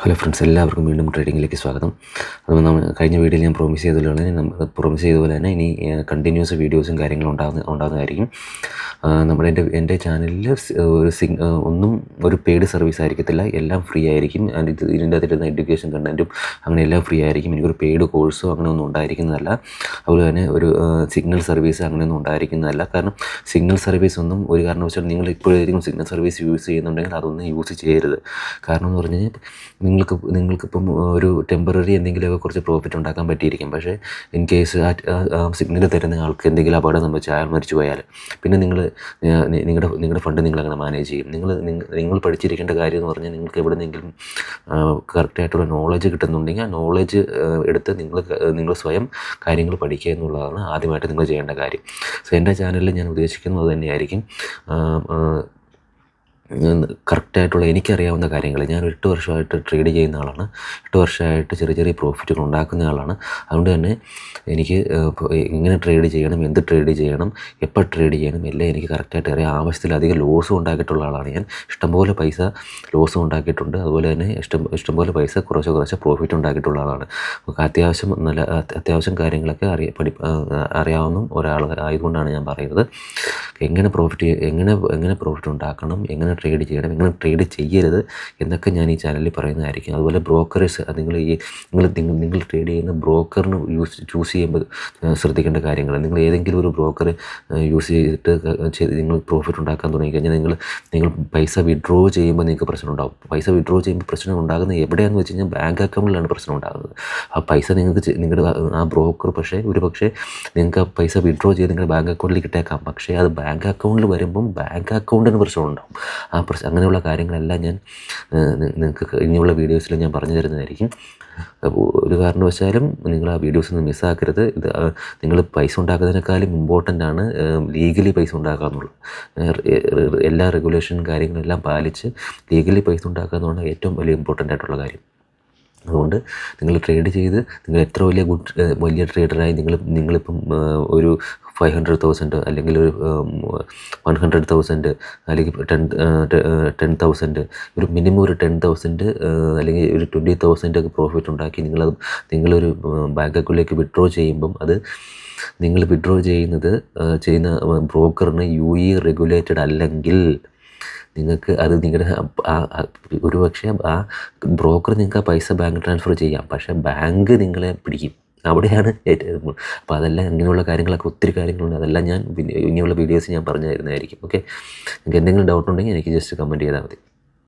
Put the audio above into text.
Hello friends, എല്ലാവർക്കും വീണ്ടും ട്രേഡിങ്ങിലേക്ക് സ്വാഗതം. അപ്പോൾ നമ്മൾ കഴിഞ്ഞ വീഡിയോയിൽ ഞാൻ പ്രോമിസ് ചെയ്തതുപോലെ തന്നെ ഇനി കണ്ടിന്യൂസ് വീഡിയോസും കാര്യങ്ങളും ഉണ്ടാകുന്നതായിരിക്കും. എൻ്റെ ചാനലിൽ ഒന്നും ഒരു പെയ്ഡ് സർവീസ് ആയിരിക്കത്തില്ല, എല്ലാം ഫ്രീ ആയിരിക്കും. ഇതിൻ്റെ അകത്തിരുന്ന എഡ്യൂക്കേഷൻ കണ്ടൻറ്റും അങ്ങനെ എല്ലാം ഫ്രീ ആയിരിക്കും. എനിക്കൊരു പെയ്ഡ് കോഴ്സോ അങ്ങനെ ഒന്നും ഉണ്ടായിരിക്കുന്നതല്ല. അതുപോലെ തന്നെ ഒരു സിഗ്നൽ സർവീസ് അങ്ങനെയൊന്നും ഉണ്ടായിരിക്കുന്നതല്ല. കാരണം സിഗ്നൽ സർവീസ് ഒന്നും ഒരു കാരണവശാലും നിങ്ങൾ ഇപ്പോഴേക്കും സിഗ്നൽ സർവീസ് യൂസ് ചെയ്യുന്നുണ്ടെങ്കിൽ അതൊന്നും യൂസ് ചെയ്യരുത്. കാരണം എന്ന് പറഞ്ഞു കഴിഞ്ഞാൽ നിങ്ങൾക്കിപ്പം ഒരു ടെമ്പററി എന്തെങ്കിലുമൊക്കെ കുറച്ച് പ്രോഫിറ്റ് ഉണ്ടാക്കാൻ പറ്റിയിരിക്കും. പക്ഷേ ഇൻ കേസ് ആ സിഗ്നൽ തരുന്ന ആൾക്ക് എന്തെങ്കിലും അപകടം സംഭവിച്ച് അയാൾ മരിച്ചു പോയാൽ പിന്നെ നിങ്ങളുടെ ഫണ്ട് നിങ്ങളങ്ങനെ മാനേജ് ചെയ്യും. നിങ്ങൾ പഠിച്ചിരിക്കേണ്ട കാര്യം എന്ന് പറഞ്ഞാൽ നിങ്ങൾക്ക് എവിടെയെങ്കിലും കറക്റ്റായിട്ടുള്ള നോളജ് കിട്ടുന്നുണ്ടെങ്കിൽ ആ നോളജ് എടുത്ത് നിങ്ങൾ സ്വയം കാര്യങ്ങൾ പഠിക്കുക എന്നുള്ളതാണ് ആദ്യമായിട്ട് നിങ്ങൾ ചെയ്യേണ്ട കാര്യം. സോ എൻ്റെ ചാനലിൽ ഞാൻ ഉദ്ദേശിക്കുന്നത് തന്നെയായിരിക്കും. കറക്റ്റായിട്ടുള്ള എനിക്കറിയാവുന്ന കാര്യങ്ങൾ. ഞാൻ 8 വർഷമായിട്ട് ട്രേഡ് ചെയ്യുന്ന ആളാണ്. 8 വർഷമായിട്ട് ചെറിയ ചെറിയ പ്രോഫിറ്റുകൾ ഉണ്ടാക്കുന്ന ആളാണ്. അതുകൊണ്ട് തന്നെ എനിക്ക് എങ്ങനെ ട്രേഡ് ചെയ്യണം, എന്ത് ട്രേഡ് ചെയ്യണം, എപ്പോൾ ട്രേഡ് ചെയ്യണം എല്ലാം എനിക്ക് കറക്റ്റായിട്ട് അറിയാം. ആവശ്യത്തിലധികം ലോസും ഉണ്ടാക്കിയിട്ടുള്ള ആളാണ് ഞാൻ. ഇഷ്ടംപോലെ പൈസ ലോസും ഉണ്ടാക്കിയിട്ടുണ്ട്. അതുപോലെ തന്നെ ഇഷ്ടംപോലെ പൈസ കുറച്ച് പ്രോഫിറ്റ് ഉണ്ടാക്കിയിട്ടുള്ള ആളാണ്. അത്യാവശ്യം കാര്യങ്ങളൊക്കെ അറിയാവുന്ന ഒരാൾ ആയതുകൊണ്ടാണ് ഞാൻ പറയുന്നത്. എങ്ങനെ പ്രോഫിറ്റ് ഉണ്ടാക്കണം, എങ്ങനെ ട്രേഡ് ചെയ്യണം, എങ്ങനെ ട്രേഡ് ചെയ്യരുത് എന്നൊക്കെ ഞാൻ ഈ ചാനലിൽ പറയുന്നതായിരിക്കും. അതുപോലെ ബ്രോക്കറേഴ്സ്, നിങ്ങൾ ട്രേഡ് ചെയ്യുന്ന ബ്രോക്കറിന് ചൂസ് ചെയ്യുമ്പോൾ ശ്രദ്ധിക്കേണ്ട കാര്യങ്ങൾ. നിങ്ങൾ ഏതെങ്കിലും ഒരു ബ്രോക്കർ യൂസ് ചെയ്തിട്ട് നിങ്ങൾ പ്രോഫിറ്റ് ഉണ്ടാക്കാൻ തുടങ്ങിക്കഴിഞ്ഞാൽ നിങ്ങൾ പൈസ വിഡ്രോ ചെയ്യുമ്പോൾ നിങ്ങൾക്ക് പ്രശ്നം ഉണ്ടാകും. പൈസ വിഡ്രോ ചെയ്യുമ്പോൾ പ്രശ്നം ഉണ്ടാകുന്നത് എവിടെയാണെന്ന് വെച്ച് കഴിഞ്ഞാൽ ബാങ്ക് അക്കൗണ്ടിലാണ് പ്രശ്നം ഉണ്ടാകുന്നത്. ആ പൈസ നിങ്ങളുടെ ആ ബ്രോക്കർ പക്ഷേ നിങ്ങൾക്ക് ആ പൈസ വിഡ്രോ ചെയ്ത് നിങ്ങളുടെ ബാങ്ക് അക്കൗണ്ടിലേക്ക് ഇട്ടേക്കാം. പക്ഷേ അത് ബാങ്ക് അക്കൗണ്ടിൽ വരുമ്പം ബാങ്ക് അക്കൗണ്ടിന് പ്രശ്നം ഉണ്ടാകും. അങ്ങനെയുള്ള കാര്യങ്ങളെല്ലാം ഞാൻ നിങ്ങൾക്ക് ഇനിയുള്ള വീഡിയോസിൽ ഞാൻ പറഞ്ഞു തരുന്നതായിരിക്കും. ഒരു കാരണവശാലും നിങ്ങൾ ആ വീഡിയോസ് ഒന്നും മിസ്സാക്കരുത്. നിങ്ങൾ പൈസ ഉണ്ടാക്കുന്നതിനേക്കാളും ഇമ്പോർട്ടൻ്റ് ആണ് ലീഗലി പൈസ ഉണ്ടാക്കുക എന്നുള്ളത്. എല്ലാ റെഗുലേഷനും കാര്യങ്ങളെല്ലാം പാലിച്ച് ലീഗലി പൈസ ഉണ്ടാക്കുക എന്നുള്ളത് ഏറ്റവും വലിയ ഇമ്പോർട്ടൻ്റ് ആയിട്ടുള്ള കാര്യം. അതുകൊണ്ട് നിങ്ങൾ ട്രേഡ് ചെയ്ത് നിങ്ങൾ എത്ര വലിയ ട്രേഡറായി നിങ്ങളിപ്പം ഒരു 500,000 അല്ലെങ്കിൽ ഒരു 100,000 അല്ലെങ്കിൽ 10,000 ഒരു മിനിമം ഒരു 10,000 അല്ലെങ്കിൽ ഒരു 20,000 ഒക്കെ പ്രോഫിറ്റ് ഉണ്ടാക്കി നിങ്ങളൊരു ബാങ്ക് അക്കൗണ്ടിലേക്ക് വിഡ്രോ ചെയ്യുമ്പം അത് നിങ്ങൾ വിഡ്രോ ചെയ്യുന്ന ബ്രോക്കറിന് UAE റെഗുലേറ്റഡ് അല്ലെങ്കിൽ നിങ്ങൾക്ക് അത് ഒരു പക്ഷേ ആ ബ്രോക്കർ നിങ്ങൾക്ക് ആ പൈസ ബാങ്ക് ട്രാൻസ്ഫർ ചെയ്യാം. പക്ഷേ ബാങ്ക് നിങ്ങളെ പിടിക്കും. അവിടെയാണ് ഏറ്റവും. അപ്പോൾ അതെല്ലാം ഇങ്ങനെയുള്ള കാര്യങ്ങളൊക്കെ ഒത്തിരി കാര്യങ്ങളുണ്ട്. അതെല്ലാം ഞാൻ ഇനിയുള്ള വീഡിയോസ് ഞാൻ പറഞ്ഞു തരുന്നതായിരിക്കും. ഓക്കെ, നിങ്ങൾക്ക് എന്തെങ്കിലും ഡൗട്ട് ഉണ്ടെങ്കിൽ എനിക്ക് ജസ്റ്റ് കമൻറ്റ് ചെയ്താൽ മതി.